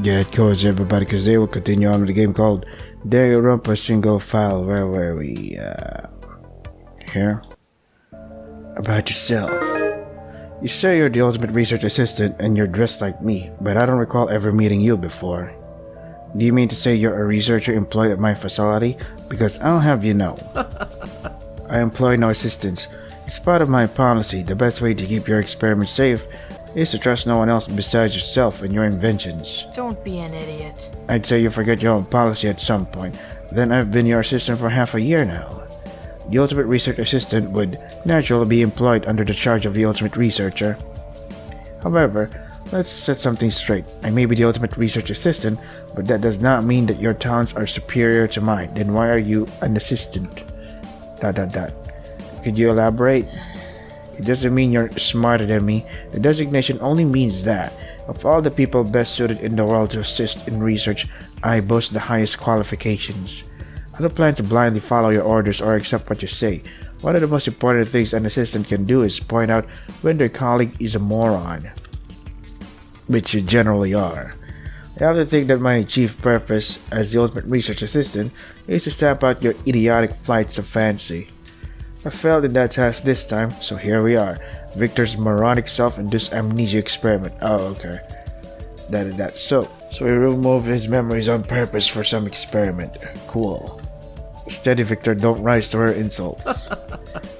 Get cozy everybody, because they will continue on with the game called Danganronpa Single File. Where were we? Here? About yourself. You say you're the ultimate research assistant and you're dressed like me, but I don't recall ever meeting you before. Do you mean to say you're a researcher employed at my facility? Because I'll have you know. I employ no assistants. It's part of my policy. The best way to keep your experiments safe is to trust no one else besides yourself and your inventions. Don't be an idiot. I'd say you forget your own policy at some point. Then I've been your assistant for half a year now. The ultimate research assistant would naturally be employed under the charge of the ultimate researcher. However, let's set something straight. I may be the ultimate research assistant, but that does not mean that your talents are superior to mine. Then why are you an assistant? ... Could you elaborate? It doesn't mean you're smarter than me. The designation only means that, of all the people best suited in the world to assist in research, I boast the highest qualifications. I don't plan to blindly follow your orders or accept what you say. One of the most important things an assistant can do is point out when their colleague is a moron, which you generally are. I often think that my chief purpose as the ultimate research assistant is to stamp out your idiotic flights of fancy. I failed in that task this time, so here we are. Victor's moronic self-induced amnesia experiment. Oh, okay. So he removed his memories on purpose for some experiment. Cool. Steady, Victor, don't rise to her insults.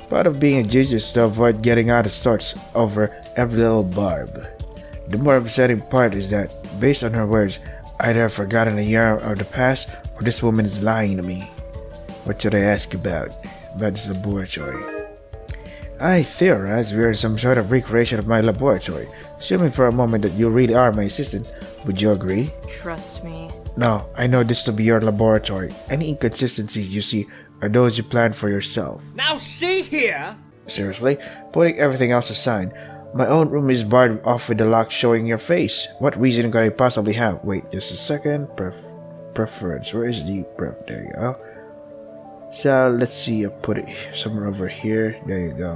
Part of being a genius is to avoid getting out of sorts over every little barb. The more upsetting part is that, based on her words, either I've forgotten a year of the past or this woman is lying to me. What should I ask about? About this laboratory. I theorize we are in some sort of recreation of my laboratory. Assuming for a moment that you really are my assistant, would you agree? Trust me. No, I know this to be your laboratory. Any inconsistencies you see are those you planned for yourself. Now see here! Seriously? Putting everything else aside, my own room is barred off with the lock showing your face. What reason could I possibly have? Wait, just a second. Preference. Where is the there you go. So let's see, I'll put it somewhere over here. There you go.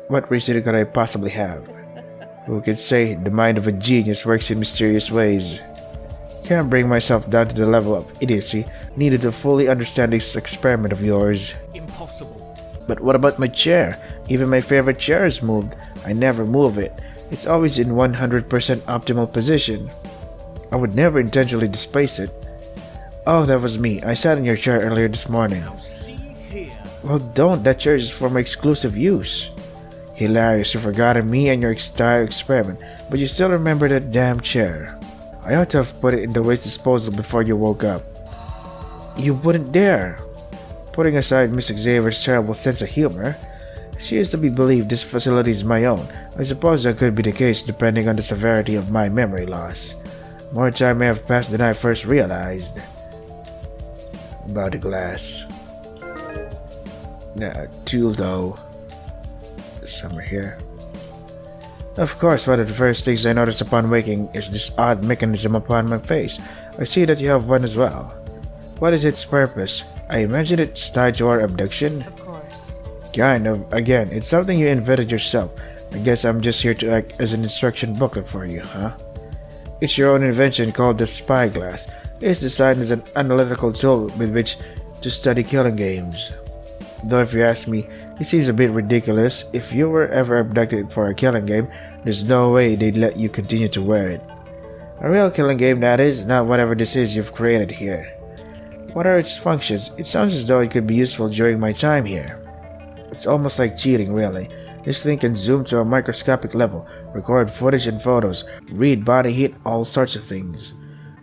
What reason could I possibly have? Who could say the mind of a genius works in mysterious ways? Can't bring myself down to the level of idiocy needed to fully understand this experiment of yours. Impossible. But what about my chair? Even my favorite chair is moved. I never move it. It's always in 100% optimal position. I would never intentionally displace it. Oh, that was me. I sat in your chair earlier this morning. Now see here. Well, don't. That chair is for my exclusive use. Hilarious. You've forgotten me and your entire experiment, but you still remember that damn chair. I ought to have put it in the waste disposal before you woke up. You wouldn't dare. Putting aside Miss Xavier's terrible sense of humor, she is to be believed this facility is my own. I suppose that could be the case depending on the severity of my memory loss. More time may have passed than I first realized. About the glass. Tool though. Somewhere here. Of course, one of the first things I noticed upon waking is this odd mechanism upon my face. I see that you have one as well. What is its purpose? I imagine it's tied to our abduction? Of course. Kind of. Again, it's something you invented yourself. I guess I'm just here to act as an instruction booklet for you, huh? It's your own invention called the spyglass. It's designed as an analytical tool with which to study killing games. Though if you ask me, it seems a bit ridiculous. If you were ever abducted for a killing game, there's no way they'd let you continue to wear it. A real killing game, that is, not whatever this is you've created here. What are its functions? It sounds as though it could be useful during my time here. It's almost like cheating, really. This thing can zoom to a microscopic level, record footage and photos, read body heat, all sorts of things.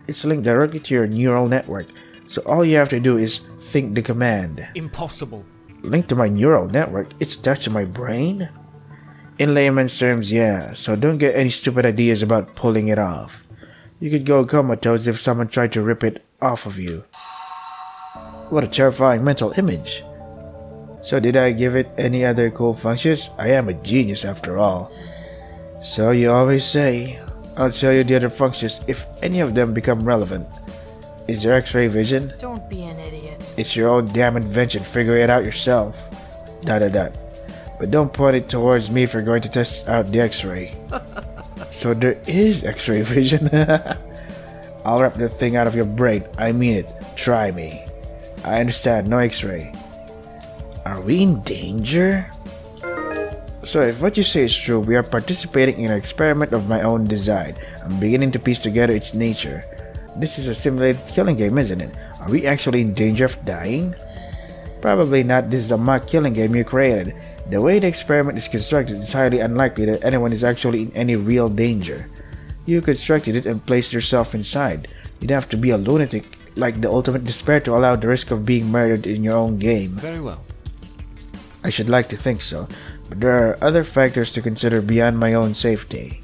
It's linked directly to your neural network, so all you have to do is think the command. Impossible. Linked to my neural network? It's attached to my brain? In layman's terms, yeah, so don't get any stupid ideas about pulling it off. You could go comatose if someone tried to rip it off of you. What a terrifying mental image. So did I give it any other cool functions? I am a genius after all. So you always say. I'll tell you the other functions if any of them become relevant. Is there X-ray vision? Don't be an idiot. It's your own damn invention. Figure it out yourself. ... But don't point it towards me if you're going to test out the X-ray. So there is X-ray vision. I'll rip the thing out of your brain. I mean it. Try me. I understand. No X-ray. Are we in danger? So if what you say is true, we are participating in an experiment of my own design. I'm beginning to piece together its nature. This is a simulated killing game, isn't it? Are we actually in danger of dying? Probably not. This is a mock killing game you created. The way the experiment is constructed, it's highly unlikely that anyone is actually in any real danger. You constructed it and placed yourself inside. You'd have to be a lunatic like the ultimate despair to allow the risk of being murdered in your own game. Very well. I should like to think so, but there are other factors to consider beyond my own safety.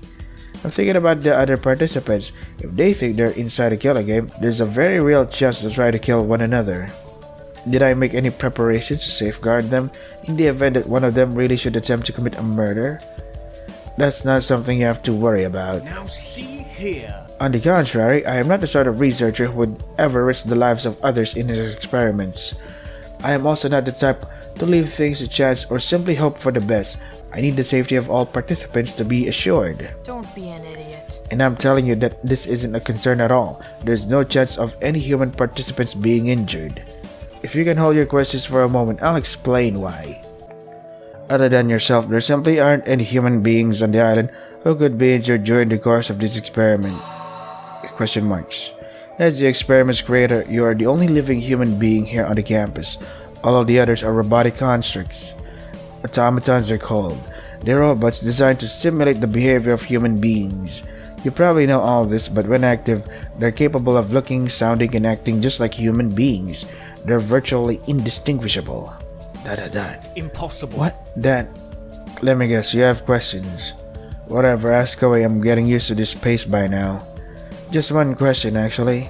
I'm thinking about the other participants. If they think they're inside a killing game, there's a very real chance to try to kill one another. Did I make any preparations to safeguard them in the event that one of them really should attempt to commit a murder? That's not something you have to worry about. Now see here. On the contrary, I am not the sort of researcher who would ever risk the lives of others in his experiments. I am also not the type to leave things to chance or simply hope for the best. I need the safety of all participants to be assured. Don't be an idiot. And I'm telling you that this isn't a concern at all. There's no chance of any human participants being injured. If you can hold your questions for a moment, I'll explain why. Other than yourself, there simply aren't any human beings on the island who could be injured during the course of this experiment. Question marks. As the experiment's creator, you are the only living human being here on the campus. All of the others are robotic constructs. Automatons are called. They're robots designed to simulate the behavior of human beings. You probably know all this, but when active, they're capable of looking, sounding, and acting just like human beings. They're virtually indistinguishable. Impossible. What? That? Let me guess, you have questions. Whatever, ask away. I'm getting used to this pace by now. Just one question, actually.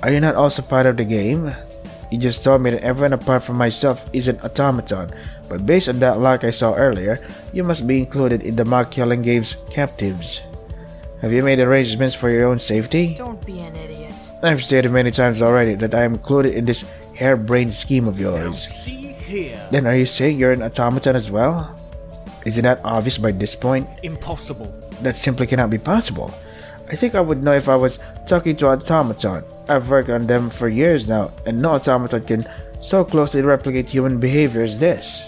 Are you not also part of the game? You just told me that everyone apart from myself is an automaton, but based on that lock I saw earlier, you must be included in the mock killing game's captives. Have you made arrangements for your own safety? Don't be an idiot. I've stated many times already that I am included in this harebrained scheme of Now yours. see here. Then are you saying you're an automaton as well? Is it not obvious by this point? Impossible. That simply cannot be possible. I think I would know if I was talking to an automaton. I've worked on them for years now, and no automaton can so closely replicate human behavior as this.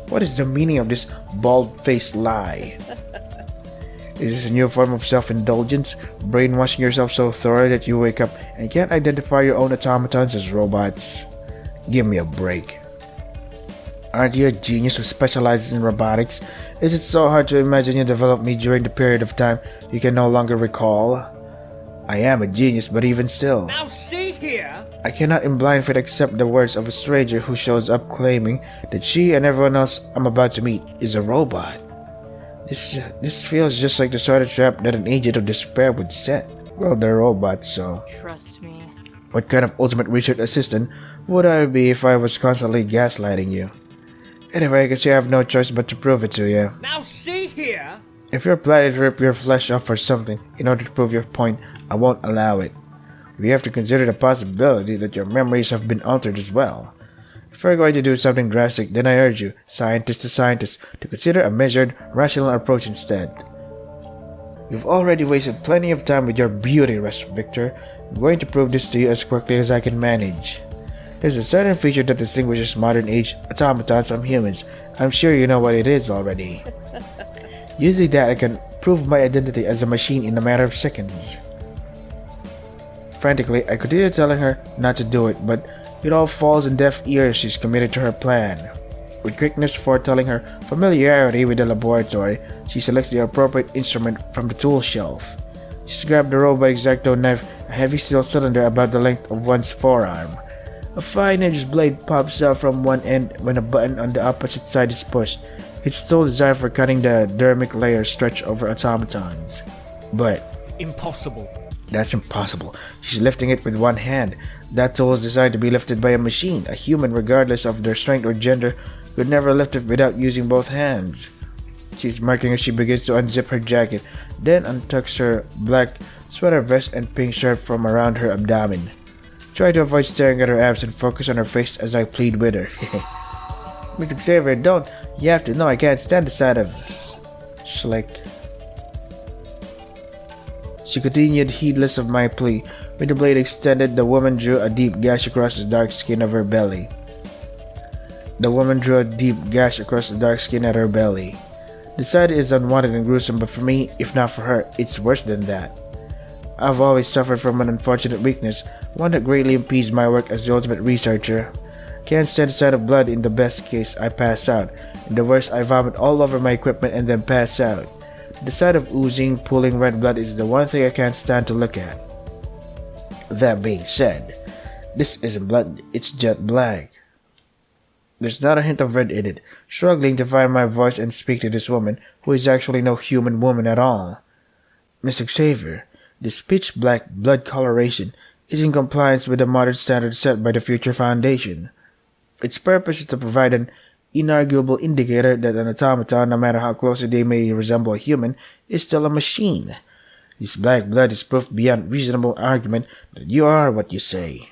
What is the meaning of this bald-faced lie? Is this a new form of self-indulgence, brainwashing yourself so thoroughly that you wake up and can't identify your own automatons as robots? Give me a break. Aren't you a genius who specializes in robotics? Is it so hard to imagine you developed me during the period of time you can no longer recall? I am a genius, but even still, Now see here. I cannot in blind faith accept the words of a stranger who shows up claiming that she and everyone else I'm about to meet is a robot. This feels just like the sort of trap that an agent of despair would set. Well, they're robots, so Trust me. what kind of ultimate research assistant would I be if I was constantly gaslighting you? Anyway, I guess you have no choice but to prove it to you. Now see here. If you're planning to rip your flesh off for something in order to prove your point, I won't allow it. We have to consider the possibility that your memories have been altered as well. If you're going to do something drastic, then I urge you, scientist to scientist, to consider a measured, rational approach instead. You've already wasted plenty of time with your beauty rest, Victor. I'm going to prove this to you as quickly as I can manage. There's a certain feature that distinguishes modern age automatons from humans. I'm sure you know what it is already. Using that, I can prove my identity as a machine in a matter of seconds. Frantically, I continue telling her not to do it, but it all falls on deaf ears. She's committed to her plan. With quickness foretelling her familiarity with the laboratory, she selects the appropriate instrument from the tool shelf. She's grabbed the Robo Exacto knife, a heavy steel cylinder about the length of one's forearm. A fine-edged blade pops out from one end when a button on the opposite side is pushed. Its tool designed for cutting the dermic layers stretched over automatons. But Impossible. that's impossible. She's lifting it with one hand. That tool is designed to be lifted by a machine. A human, regardless of their strength or gender, could never lift it without using both hands. She's marking as she begins to unzip her jacket, then untucks her black sweater vest and pink shirt from around her abdomen. Try to avoid staring at her abs and focus on her face as I plead with her. Miss Xavier, don't. You have to know I can't stand the sight of Schlick. She continued, heedless of my plea. With the blade extended, the woman drew a deep gash across the dark skin of her belly. The woman drew a deep gash across the dark skin at her belly. The sight is unwanted and gruesome, but for me, if not for her, it's worse than that. I've always suffered from an unfortunate weakness, one that greatly impedes my work as the ultimate researcher. Can't stand the sight of blood. In the best case, I pass out. In the worst, I vomit all over my equipment and then pass out. The sight of oozing, pooling red blood is the one thing I can't stand to look at. That being said, this isn't blood, it's jet black. There's not a hint of red in it, struggling to find my voice and speak to this woman, who is actually no human woman at all. Miss Xavier, this pitch black blood coloration is in compliance with the modern standards set by the Future Foundation. Its purpose is to provide an inarguable indicator that an automaton, no matter how closely they may resemble a human, is still a machine. This black blood is proof beyond reasonable argument that you are what you say.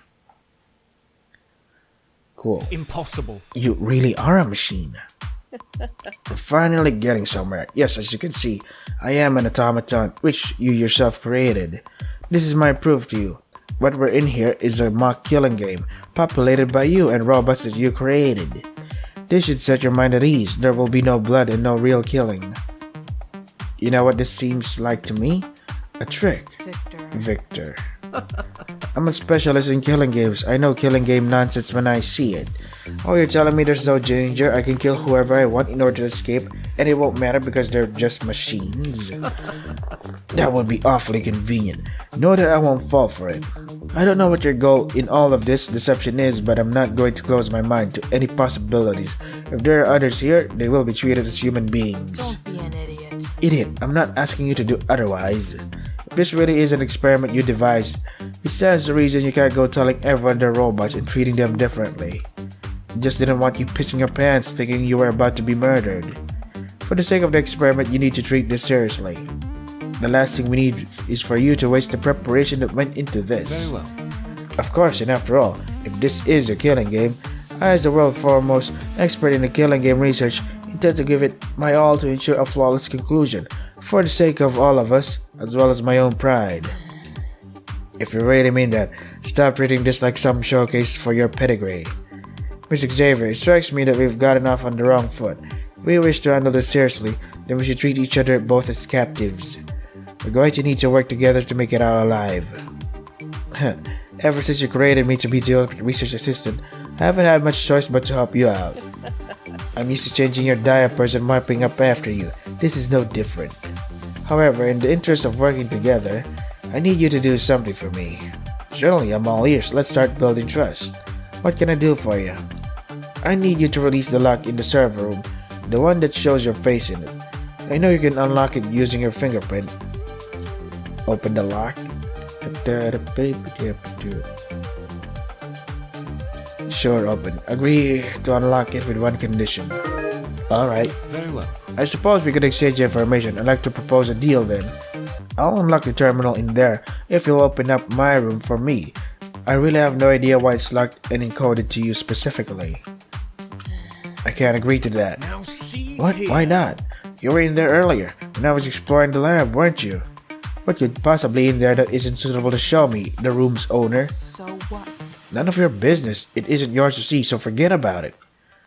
Cool. Impossible. You really are a machine. We're finally getting somewhere. Yes, as you can see, I am an automaton, which you yourself created. This is my proof to you. What we're in here is a mock killing game, populated by you and robots that you created. This should set your mind at ease. There will be no blood and no real killing. You know what this seems like to me? A trick. Victor. I'm a specialist in killing games. I know killing game nonsense when I see it. Oh, you're telling me there's no danger? I can kill whoever I want in order to escape, and it won't matter because they're just machines? That would be awfully convenient. Know that I won't fall for it. I don't know what your goal in all of this deception is, but I'm not going to close my mind to any possibilities. If there are others here, they will be treated as human beings. Don't be an idiot. Idiot, I'm not asking you to do otherwise. If this really is an experiment you devised, it stands to reason you can't go telling everyone they're robots and treating them differently. I just didn't want you pissing your pants thinking you were about to be murdered. For the sake of the experiment, you need to treat this seriously. The last thing we need is for you to waste the preparation that went into this. Very well. Of course, and after all, if this is a killing game, I, as the world's foremost expert in the killing game research, intend to give it my all to ensure a flawless conclusion, for the sake of all of us, as well as my own pride. If you really mean that, stop treating this like some showcase for your pedigree. Miss Xavier, it strikes me that we've gotten off on the wrong foot. If we wish to handle this seriously, then we should treat each other both as captives. We're going to need to work together to make it out alive. Ever since you created me to be the research assistant, I haven't had much choice but to help you out. I'm used to changing your diapers and mopping up after you. This is no different. However, in the interest of working together, I need you to do something for me. Certainly, I'm all ears. Let's start building trust. What can I do for you? I need you to release the lock in the server room, the one that shows your face in it. I know you can unlock it using your fingerprint. Open the lock. Sure, open. Agree to unlock it with one condition. Alright. Very well. I suppose we could exchange information. I'd like to propose a deal then. I'll unlock the terminal in there if you'll open up my room for me. I really have no idea why it's locked and encoded to you specifically. I can't agree to that. Now see What? here. Why not? You were in there earlier when I was exploring the lab, weren't you? What could possibly in there that isn't suitable to show me, the room's owner? So what? None of your business. It isn't yours to see, so forget about it.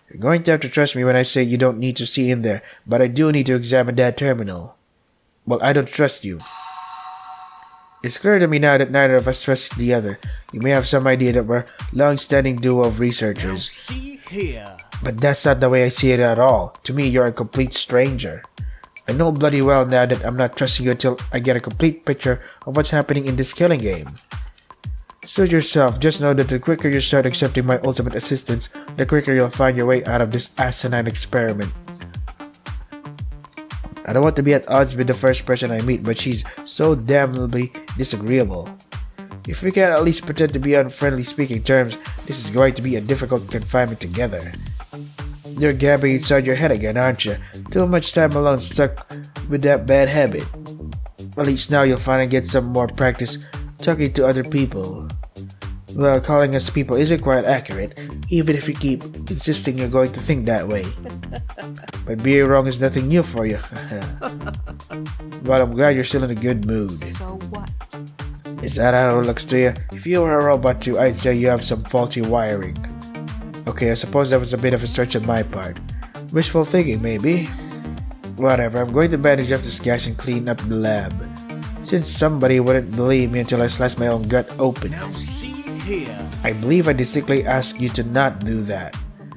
You're going to have to trust me when I say you don't need to see in there, but I do need to examine that terminal. Well, I don't trust you. It's clear to me now that neither of us trusts the other. You may have some idea that we're a long-standing duo of Now researchers, see here. but that's not the way I see it at all. To me, you're a complete stranger. I know bloody well now that I'm not trusting you until I get a complete picture of what's happening in this killing game. Suit yourself. Just know that the quicker you start accepting my ultimate assistance, the quicker you'll find your way out of this asinine experiment. I don't want to be at odds with the first person I meet, but she's so damnably disagreeable. If we can at least pretend to be on friendly speaking terms, this is going to be a difficult confinement together. You're gabbing inside your head again, aren't you? Too much time alone stuck with that bad habit. At least now you'll finally get some more practice talking to other people. Well, calling us people isn't quite accurate, even if you keep insisting you're going to think that way. But being wrong is nothing new for you. But I'm glad you're still in a good mood. So what? Is that how it looks to you? If you were a robot too, I'd say you have some faulty wiring. Okay, I suppose that was a bit of a stretch on my part. Wishful thinking, maybe? Whatever, I'm going to bandage up this gash and clean up the lab. Since somebody wouldn't believe me until I sliced my own gut open. Now see here. I believe I distinctly asked you to not do that.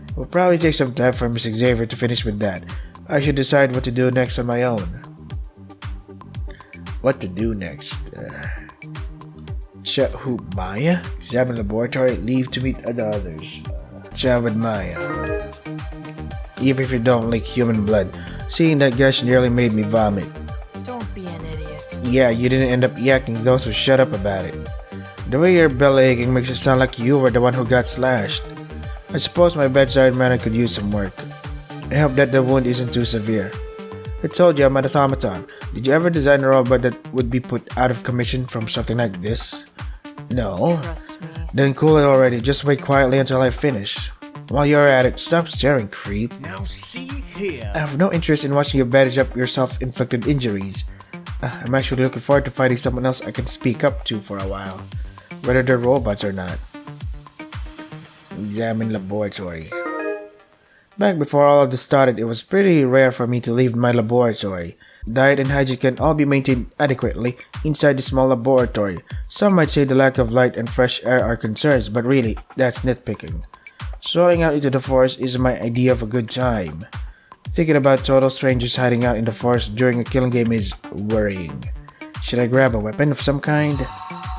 It will probably take some time for Miss Xavier to finish with that. I should decide what to do next on my own. What to do next? Chat who? Maya? Examine laboratory, leave to meet the others. Chat with Maya. Even if you don't like human blood, seeing that gash nearly made me vomit. Don't be an idiot. Yeah, you didn't end up yakking though, so shut up about it. The way you're belly aching makes it sound like you were the one who got slashed. I suppose my bedside manner could use some work. I hope that the wound isn't too severe. I told you I'm an automaton. Did you ever design a robot that would be put out of commission from something like this? No. Trust me. Then cool it already, just wait quietly until I finish. While you're at it, stop staring, creep. Now see here. I have no interest in watching you bandage up your self-inflicted injuries. I'm actually looking forward to finding someone else I can speak up to for a while, whether they're robots or not. Examine laboratory. Back before all of this started, it was pretty rare for me to leave my laboratory. Diet and hygiene can all be maintained adequately inside the small laboratory. Some might say the lack of light and fresh air are concerns, but really, that's nitpicking. Strolling out into the forest is my idea of a good time. Thinking about total strangers hiding out in the forest during a killing game is worrying. Should I grab a weapon of some kind?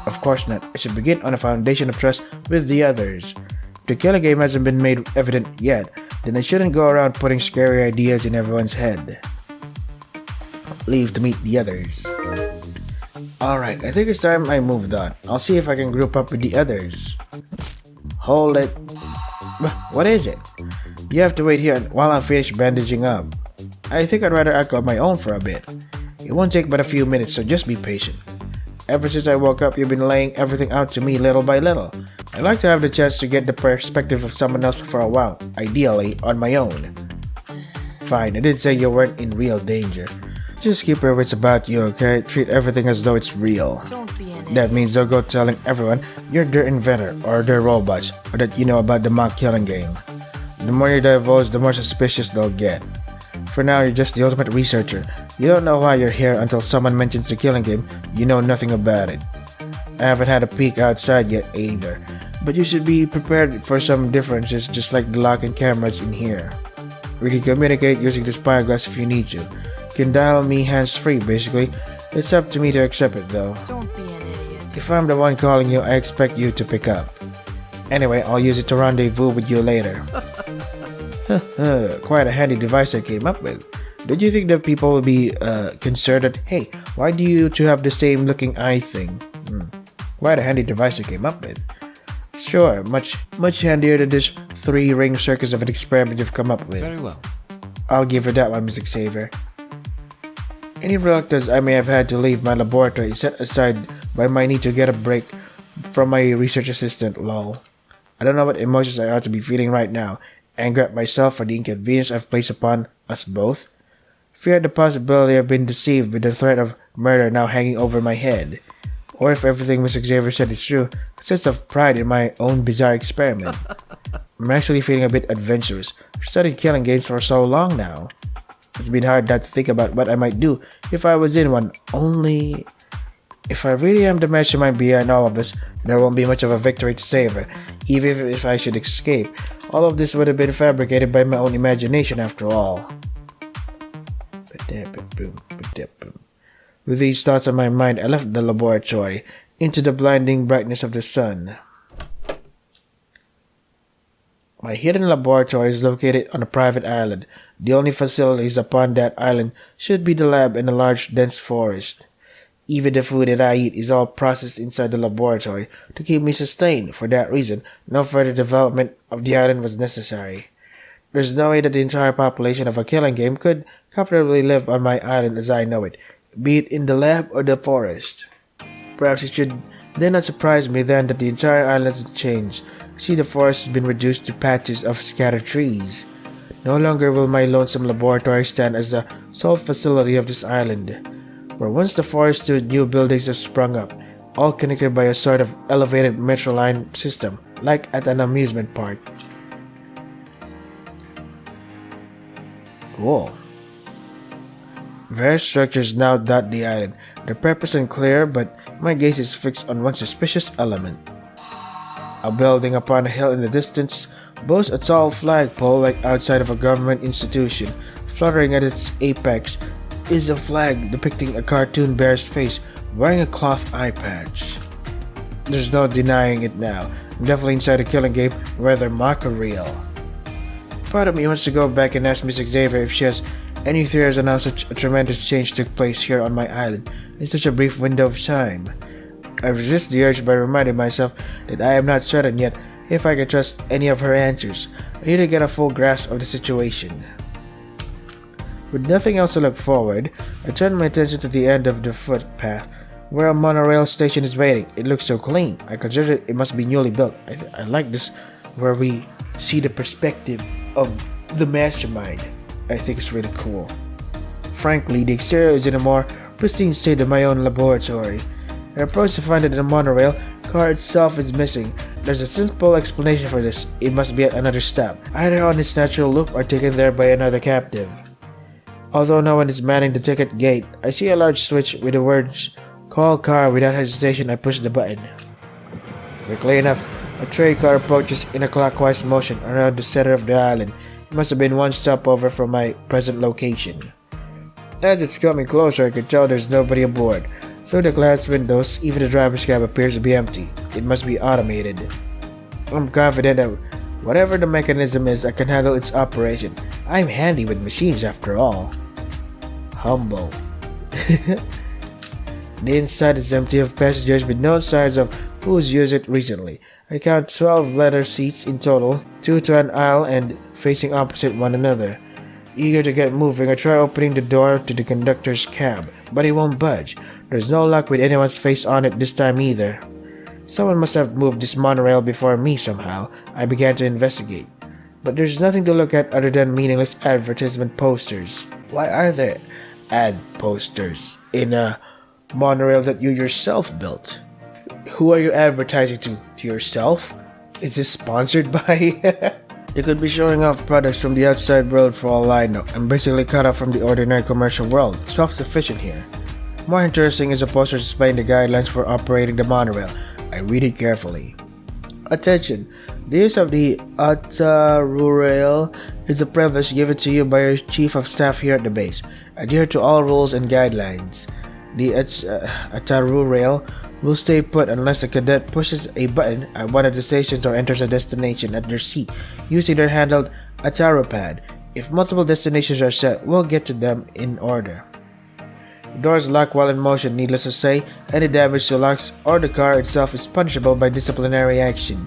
Of course not. I should begin on a foundation of trust with the others. If the killing game hasn't been made evident yet, then I shouldn't go around putting scary ideas in everyone's head. Leave to meet the others. Alright, I think it's time I moved on. I'll see if I can group up with the others. Hold it. What is it? You have to wait here while I finish bandaging up. I think I'd rather act on my own for a bit. It won't take but a few minutes, so just be patient. Ever since I woke up, you've been laying everything out to me little by little. I like to have the chance to get the perspective of someone else for a while, ideally on my own. Fine, I did say you weren't in real danger. Just keep your wits about you, okay? Treat everything as though it's real. Don't be an idiot. That means don't go telling everyone you're their inventor or their robots or that you know about the mock killing game. The more you divulge, the more suspicious they'll get. For now, you're just the ultimate researcher. You don't know why you're here until someone mentions the killing game. You know nothing about it. I haven't had a peek outside yet either, but you should be prepared for some differences just like the lock and cameras in here. We can communicate using the spyglass if you need to. You can dial me hands-free basically. It's up to me to accept it though. Don't be an idiot. If I'm the one calling you, I expect you to pick up. Anyway, I'll use it to rendezvous with you later. Quite a handy device I came up with. Don't you think that people will be concerned that, hey, why do you two have the same looking eye thing? Quite a handy device I came up with. Sure, much handier than this 3-ring circus of an experiment you've come up with. Very well. I'll give her that one, Mr. Xavier. Any reluctance I may have had to leave my laboratory is set aside by my need to get a break from my research assistant, lol. I don't know what emotions I ought to be feeling right now. Anger at myself for the inconvenience I've placed upon us both. Fear at the possibility of being deceived with the threat of murder now hanging over my head. Or if everything Mr. Xavier said is true, a sense of pride in my own bizarre experiment. I'm actually feeling a bit adventurous. I've studied killing games for so long now. It's been hard not to think about what I might do if I was in one, only... If I really am the mastermind behind all of this, there won't be much of a victory to savor. Even if I should escape, all of this would have been fabricated by my own imagination after all. With these thoughts on my mind, I left the laboratory into the blinding brightness of the sun. My hidden laboratory is located on a private island. The only facilities upon that island should be the lab and a large dense forest. Even the food that I eat is all processed inside the laboratory to keep me sustained. For that reason, no further development of the island was necessary. There's no way that the entire population of a killing game could comfortably live on my island as I know it, be it in the lab or the forest. Perhaps it should Did not surprise me then that the entire island has changed. See, the forest has been reduced to patches of scattered trees. No longer will my lonesome laboratory stand as the sole facility of this island. Where once the forest stood, new buildings have sprung up, all connected by a sort of elevated metro line system, like at an amusement park. Cool. Various structures now dot the island. Their purpose unclear, but my gaze is fixed on one suspicious element. A building upon a hill in the distance boasts a tall flagpole like outside of a government institution. Fluttering at its apex is a flag depicting a cartoon bear's face wearing a cloth eye patch. There's no denying it now. I'm definitely inside a killing game, whether mock or real. Part of me wants to go back and ask Miss Xavier if she has any theories on how such a tremendous change took place here on my island in such a brief window of time. I resist the urge by reminding myself that I am not certain yet if I can trust any of her answers. I need to get a full grasp of the situation. With nothing else to look forward, I turn my attention to the end of the footpath, where a monorail station is waiting. It looks so clean. I consider it must be newly built. I like this, where we see the perspective of the mastermind. I think it's really cool. Frankly, the exterior is in a more pristine state than my own laboratory. I approach to find that the monorail car itself is missing. There's a simple explanation for this. It must be at another stop, either on its natural loop or taken there by another captive. Although no one is manning the ticket gate, I see a large switch with the words "Call car." Without hesitation, I push the button. Quickly enough, a tray car approaches in a clockwise motion around the center of the island. It must have been one stop over from my present location. As it's coming closer, I can tell there's nobody aboard. Through the glass windows, even the driver's cab appears to be empty. It must be automated. I'm confident that whatever the mechanism is, I can handle its operation. I'm handy with machines after all. Humble. The inside is empty of passengers with no signs of who's used it recently. I count 12 leather seats in total, 2 to an aisle and facing opposite one another. Eager to get moving, I try opening the door to the conductor's cab, but he won't budge. There's no luck with anyone's face on it this time either. Someone must have moved this monorail before me somehow. I began to investigate, but there's nothing to look at other than meaningless advertisement posters. Why are there ad posters in a monorail that you yourself built? Who are you advertising to? To yourself? Is this sponsored by? They could be showing off products from the outside world for all I know. I'm basically cut off from the ordinary commercial world, self-sufficient here. More interesting is a poster displaying the guidelines for operating the monorail. I read it carefully. Attention! The use of the Ataru rail is a privilege given to you by your chief of staff here at the base. Adhere to all rules and guidelines. The Ataru rail will stay put unless a cadet pushes a button at one of the stations or enters a destination at their seat using their handled Ataru pad. If multiple destinations are set, we'll get to them in order. The doors lock while in motion. Needless to say, any damage to locks or the car itself is punishable by disciplinary action.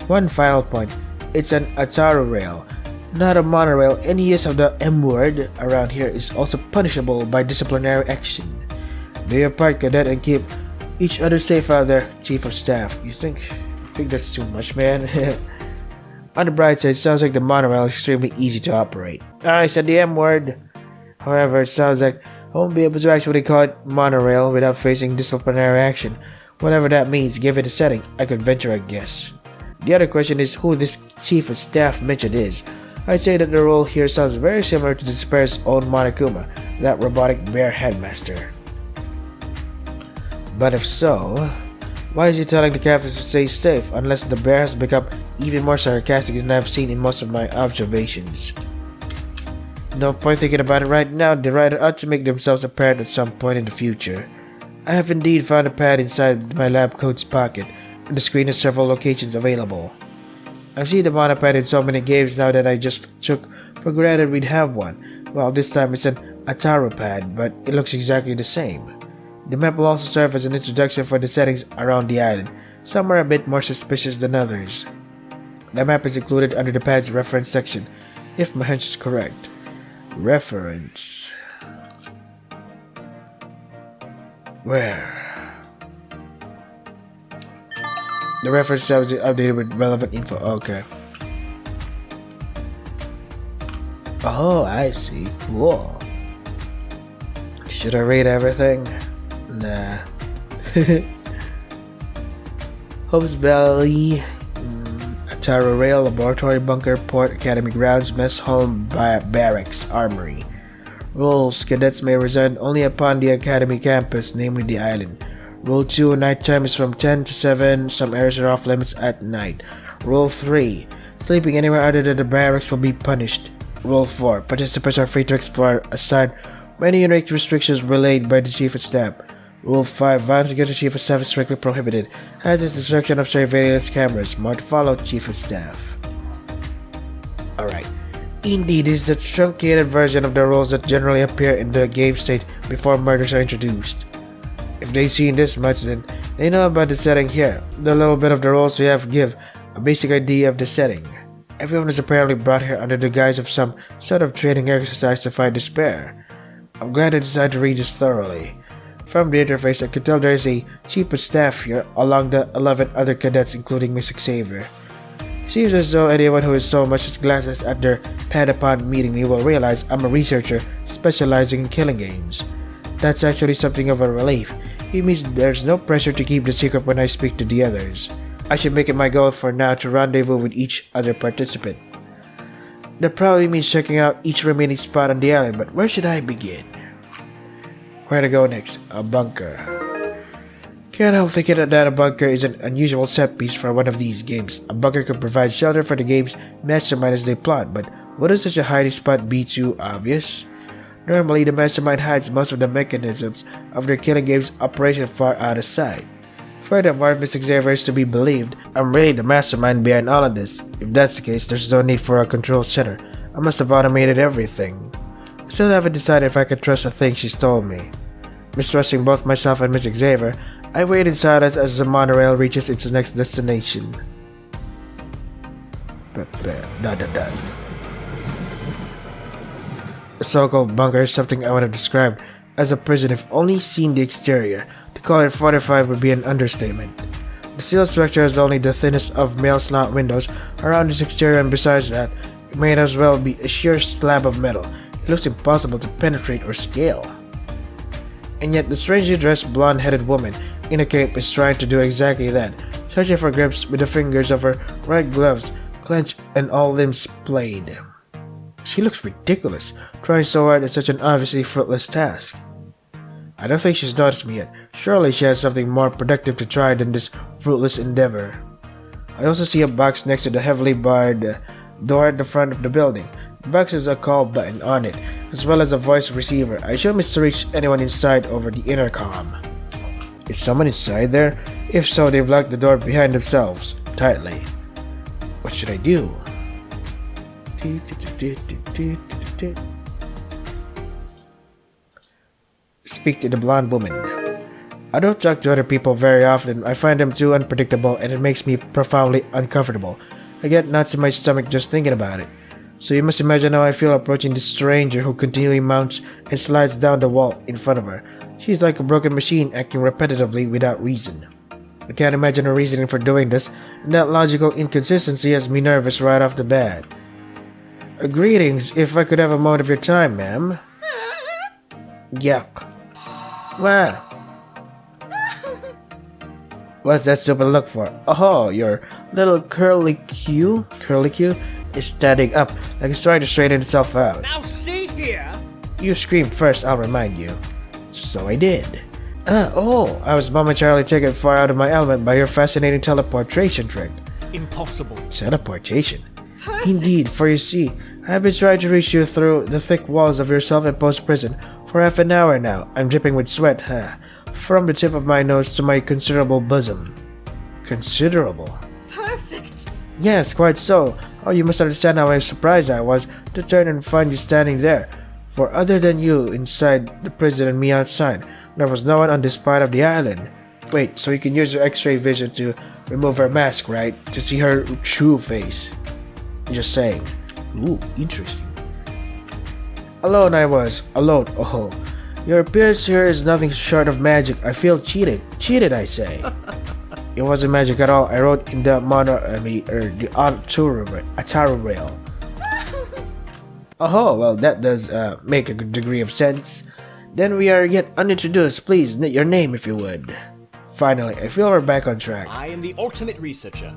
One final point, it's an Ataru rail, not a monorail. Any use of the M word around here is also punishable by disciplinary action. Do your part, cadet, and keep each other safe out there, Chief of Staff. You think that's too much, man? On the bright side, it sounds like the monorail is extremely easy to operate. I said the M word. However, it sounds like I won't be able to actually call it monorail without facing disciplinary action. Whatever that means, given the setting, I could venture a guess. The other question is who this Chief of Staff mentioned is. I'd say that the role here sounds very similar to the Spare's own Monokuma, that robotic bear headmaster. But if so, why is he telling the captain to stay safe unless the bear has become even more sarcastic than I've seen in most of my observations? No point thinking about it right now. The writer ought to make themselves apparent at some point in the future. I have indeed found a pad inside my lab coat's pocket, and the screen has several locations available. I've seen the monopad in so many games now that I just took for granted we'd have one. Well, this time it's an Ataru pad, but it looks exactly the same. The map will also serve as an introduction for the settings around the island. Some are a bit more suspicious than others. The map is included under the pad's reference section, if my hunch is correct. Reference. Where? The reference tab is updated with relevant info. Okay. Oh, I see. Cool. Should I read everything? Nah. Hope's Valley, Ataro Rail, Laboratory, Bunker, Port, Academy Grounds, Mess Hall, Barracks, Armory. Rules: cadets may reside only upon the Academy campus, namely the island. Rule 2: nighttime is from 10 to 7. Some areas are off limits at night. Rule 3: sleeping anywhere other than the barracks will be punished. Rule 4: participants are free to explore aside many unique restrictions relayed by the Chief of Staff. Rule 5: violence against the Chief of Staff is strictly prohibited, as is the destruction of surveillance cameras. More to follow, Chief of Staff. Alright. Indeed, this is the truncated version of the rules that generally appear in the game state before murders are introduced. If they've seen this much, then they know about the setting here. The little bit of the rules we have give a basic idea of the setting. Everyone is apparently brought here under the guise of some sort of training exercise to fight despair. I'm glad I decided to read this thoroughly. From the interface, I can tell there is a chief of staff here, along the 11 other cadets, including Miss Xavier. Seems as though anyone who is so much as glances at their pad upon meeting me will realize I'm a researcher specializing in killing games. That's actually something of a relief. It means there's no pressure to keep the secret when I speak to the others. I should make it my goal for now to rendezvous with each other participant. That probably means checking out each remaining spot on the island, but where should I begin? Where to go next? A bunker. Can't help thinking that a bunker is an unusual set piece for one of these games. A bunker could provide shelter for the game's mastermind as they plot, but wouldn't such a hiding spot be too obvious? Normally, the mastermind hides most of the mechanisms of their killing game's operation far out of sight. Furthermore, if Miss Xavier is to be believed, I'm really the mastermind behind all of this. If that's the case, there's no need for a control center. I must have automated everything. I still haven't decided if I can trust the thing she's told me. Mistrusting both myself and Miss Xavier, I wait in silence as the monorail reaches its next destination. A so-called bunker is something I would have described as a prison if only seen the exterior. To call it fortified would be an understatement. The steel structure has only the thinnest of mail slot windows around its exterior, and besides that, it may as well be a sheer slab of metal. It looks impossible to penetrate or scale. And yet the strangely dressed blonde-headed woman in a cape is trying to do exactly that, searching for grips with the fingers of her right gloves clenched and all limbs splayed. She looks ridiculous, trying so hard at such an obviously fruitless task. I don't think she's noticed me yet. Surely she has something more productive to try than this fruitless endeavor. I also see a box next to the heavily barred door at the front of the building. The box has a call button on it, as well as a voice receiver. I assume it's to reach anyone inside over the intercom. Is someone inside there? If so, they've locked the door behind themselves tightly. What should I do? Speak to the blonde woman. I don't talk to other people very often. I find them too unpredictable, and it makes me profoundly uncomfortable. I get knots in my stomach just thinking about it. So you must imagine how I feel approaching this stranger who continually mounts and slides down the wall in front of her. She's like a broken machine, acting repetitively without reason. I can't imagine her reasoning for doing this, and that logical inconsistency has me nervous right off the bat. Greetings, if I could have a moment of your time, ma'am. Yuck. Wow. What's that stupid look for? Oh, your little curly Q is standing up like it's trying to straighten itself out. Now see here! You screamed first, I'll remind you. So I did. I was momentarily taken far out of my element by your fascinating teleportation trick. Impossible. Teleportation? Indeed, for you see, I've been trying to reach you through the thick walls of your self-imposed prison for half an hour now. I'm dripping with sweat, from the tip of my nose to my considerable bosom. Considerable? Perfect. Yes, quite so. Oh, you must understand how surprised I was to turn and find you standing there. For other than you inside the prison and me outside, there was no one on this part of the island. Wait, so you can use your x-ray vision to remove her mask, right? To see her true face. Just saying. Ooh, interesting. Alone I was. Alone. Oh. Your appearance here is nothing short of magic. I feel cheated. Cheated, I say. It wasn't magic at all. I wrote in the the Ataru rail. Oh, well, that does make a good degree of sense. Then we are yet unintroduced. Please, your name if you would. Finally, I feel we're back on track. I am the ultimate researcher.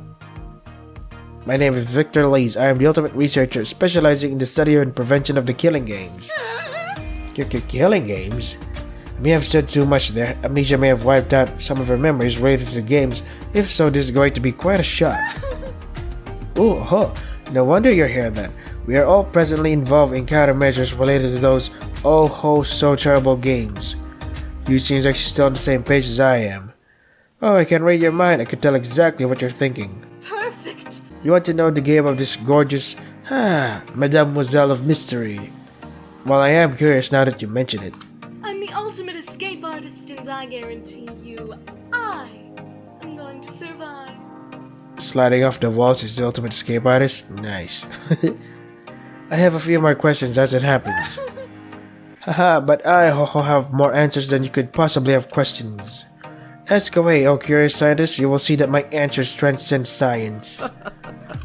My name is Victor Lees. I am the ultimate researcher specializing in the study and prevention of the killing games. Killing games? I may have said too much there. Amnesia may have wiped out some of her memories related to the games. If so, this is going to be quite a shock. Ooh, oh, no wonder you're here then. We are all presently involved in countermeasures related to those so terrible games. You seems like she's still on the same page as I am. Oh, I can read your mind. I can tell exactly what you're thinking. Perfect! You want to know the game of this gorgeous, Mademoiselle of Mystery? Well, I am curious now that you mention it. I'm the ultimate escape artist, and I guarantee you, I am going to survive. Sliding off the walls is the ultimate escape artist? Nice. I have a few more questions as it happens. Haha, but I have more answers than you could possibly have questions. Ask away, oh curious scientist, you will see that my answers transcend science.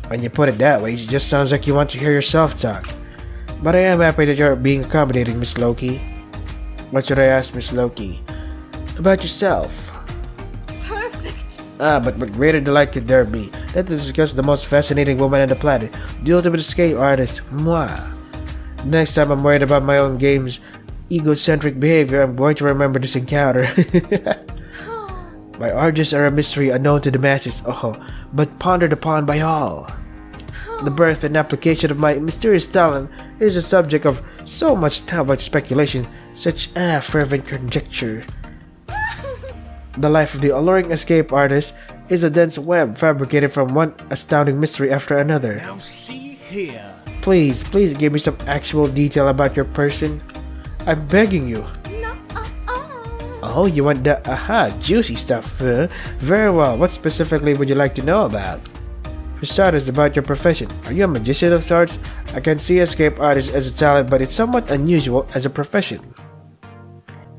When you put it that way, it just sounds like you want to hear yourself talk. But I am happy that you're being accommodating, Miss Loki. What should I ask, Miss Loki? About yourself. Perfect! But what greater delight could there be than to discuss the most fascinating woman on the planet, the ultimate escape artist, moi. Next time I'm worried about my own game's egocentric behavior, I'm going to remember this encounter. My origins are a mystery unknown to the masses, but pondered upon by all. The birth and application of my mysterious talent is the subject of so much speculation, such fervent conjecture. The life of the alluring escape artist is a dense web fabricated from one astounding mystery after another. Now see here. Please give me some actual detail about your person. I'm begging you. No, Oh, you want the juicy stuff, huh? Very well, what specifically would you like to know about? For starters, about your profession. Are you a magician of sorts? I can see escape artist as a talent, but it's somewhat unusual as a profession.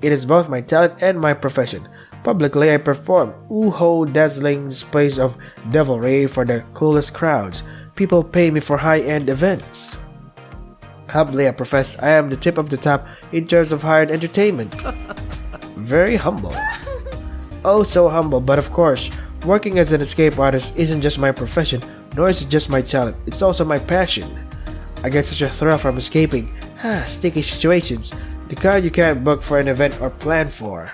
It is both my talent and my profession. Publicly, I perform dazzling displays of devilry for the coolest crowds. People pay me for high-end events. Humbly, I profess I am the tip of the top in terms of hired entertainment. Very humble. Oh, so humble, but of course, working as an escape artist isn't just my profession, nor is it just my talent, it's also my passion. I get such a thrill from escaping sticky situations, the kind you can't book for an event or plan for.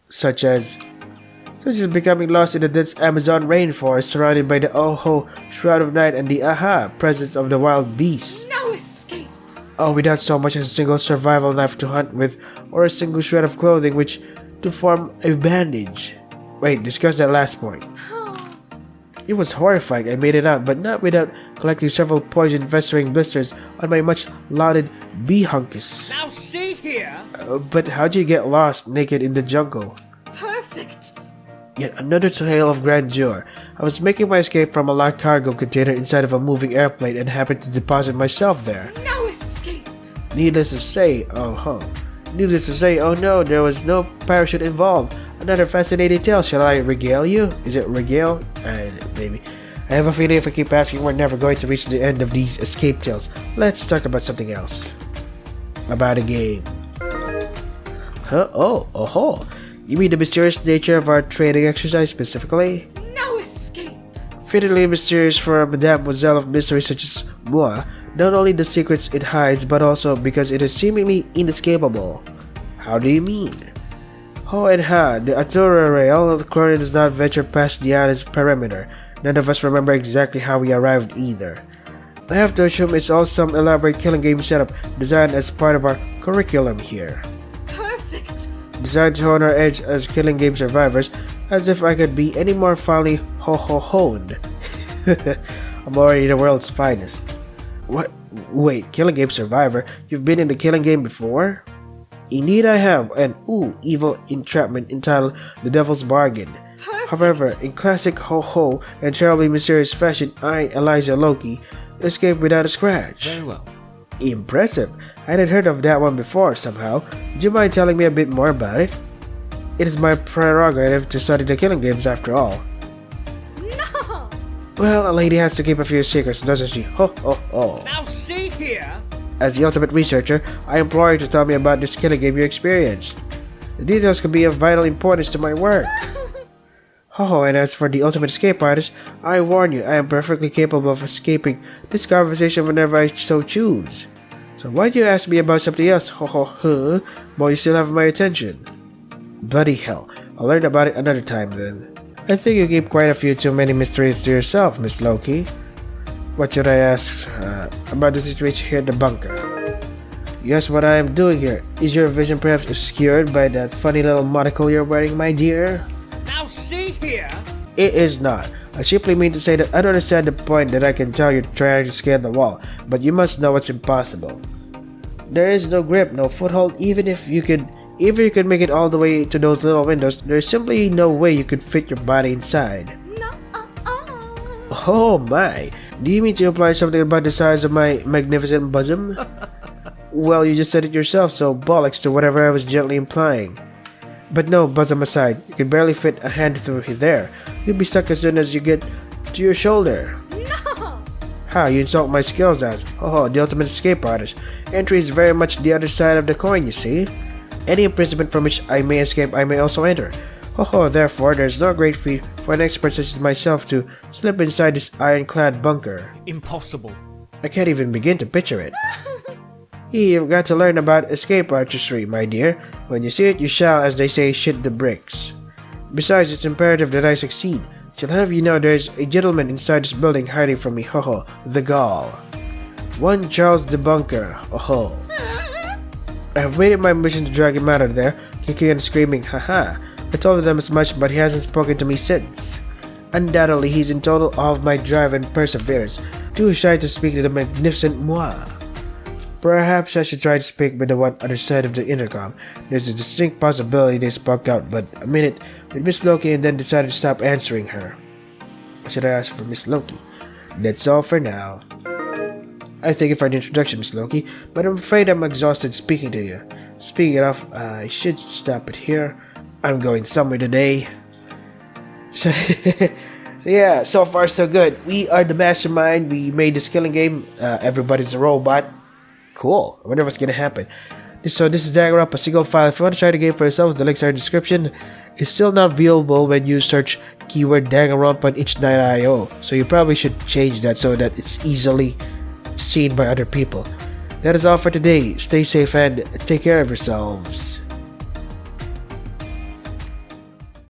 Such as becoming lost in the dense Amazon rainforest surrounded by the shroud of night and the presence of the wild beasts. no escape! Oh, without so much as a single survival knife to hunt with, or a single shred of clothing which to form a bandage. Wait, discuss that last point. It was horrifying, I made it out, but not without collecting several poison-festering blisters on my much-lauded bee-hunkus. Now see here. But how'd you get lost naked in the jungle? Perfect! Yet another tale of grandeur. I was making my escape from a locked cargo container inside of a moving airplane and happened to deposit myself there. No escape! Needless to say, oh no, there was no parachute involved. Another fascinating tale. Shall I regale you? Is it regale? Maybe. I have a feeling if I keep asking, we're never going to reach the end of these escape tales. Let's talk about something else. About a game. You mean the mysterious nature of our training exercise specifically? No escape! Fittingly mysterious for a Mademoiselle of Mystery such as moi, not only the secrets it hides, but also because it is seemingly inescapable. How do you mean? The Atura rail chlorine does not venture past the island's perimeter. None of us remember exactly how we arrived either. I have to assume it's all some elaborate killing game setup designed as part of our curriculum here. Perfect! Designed to hone our edge as killing game survivors, as if I could be any more finely honed. I'm already the world's finest. What? Wait, killing game survivor? You've been in the killing game before? Indeed I have, an evil entrapment entitled The Devil's Bargain. Perfect. However, in classic and terribly mysterious fashion, I, Elijah Loki, escaped without a scratch. Very well. Impressive. I hadn't heard of that one before somehow. Would you mind telling me a bit more about it? It is my prerogative to study the killing games after all. No! Well, a lady has to keep a few secrets, doesn't she? Ho ho ho. Now see here. As the ultimate researcher, I implore you to tell me about this killing game you experienced. The details could be of vital importance to my work. Oh, and as for the ultimate escape artist, I warn you, I am perfectly capable of escaping this conversation whenever I so choose. So why do you ask me about something else? Ho ho ho, while you still have my attention? Bloody hell, I'll learn about it another time then. I think you keep quite a few too many mysteries to yourself, Miss Loki. What should I ask about the situation here at the bunker? Yes, what I am doing here. Is your vision perhaps obscured by that funny little monocle you're wearing, my dear? Now see here. It is not. I simply mean to say that I don't understand the point that I can tell you're trying to scale the wall, but you must know it's impossible. There is no grip, no foothold, even if you could make it all the way to those little windows, there's simply no way you could fit your body inside. No. Oh my, do you mean to imply something about the size of my magnificent bosom? Well, you just said it yourself, so bollocks to whatever I was gently implying. But no, bosom aside, you can barely fit a hand through there. You'll be stuck as soon as you get to your shoulder. No! How, you insult my skills as, oh, the ultimate escape artist. Entry is very much the other side of the coin, you see. Any imprisonment from which I may escape, I may also enter. Oh, therefore, there's no great feat for an expert such as myself to slip inside this ironclad bunker. Impossible. I can't even begin to picture it. You've got to learn about escape artistry, my dear. When you see it, you shall, as they say, shit the bricks. Besides, it's imperative that I succeed. Shall have you know there's a gentleman inside this building hiding from me, ho, the Gaul. One Charles the Bunker, oh. I have made it my mission to drag him out of there, kicking and screaming, haha. I told them as much, but he hasn't spoken to me since. Undoubtedly, he's in total awe of my drive and perseverance, too shy to speak to the magnificent moi. Perhaps I should try to speak with the one other side of the intercom. There's a distinct possibility they spoke out, but a minute with Miss Loki and then decided to stop answering her. What should I ask for Miss Loki? That's all for now. I thank you for the introduction, Miss Loki, but I'm afraid I'm exhausted speaking to you. Speaking of, I should stop it here. I'm going somewhere today. So yeah, so far so good. We are the mastermind. We made this killing game. Everybody's a robot. Cool. I wonder what's gonna happen. So this is Danganronpa single file. If you want to try the game for yourself, the links are in the description. It's still not viewable when you search keyword Danganronpa on itch.io. So you probably should change that so that it's easily seen by other people. That is all for today. Stay safe and take care of yourselves.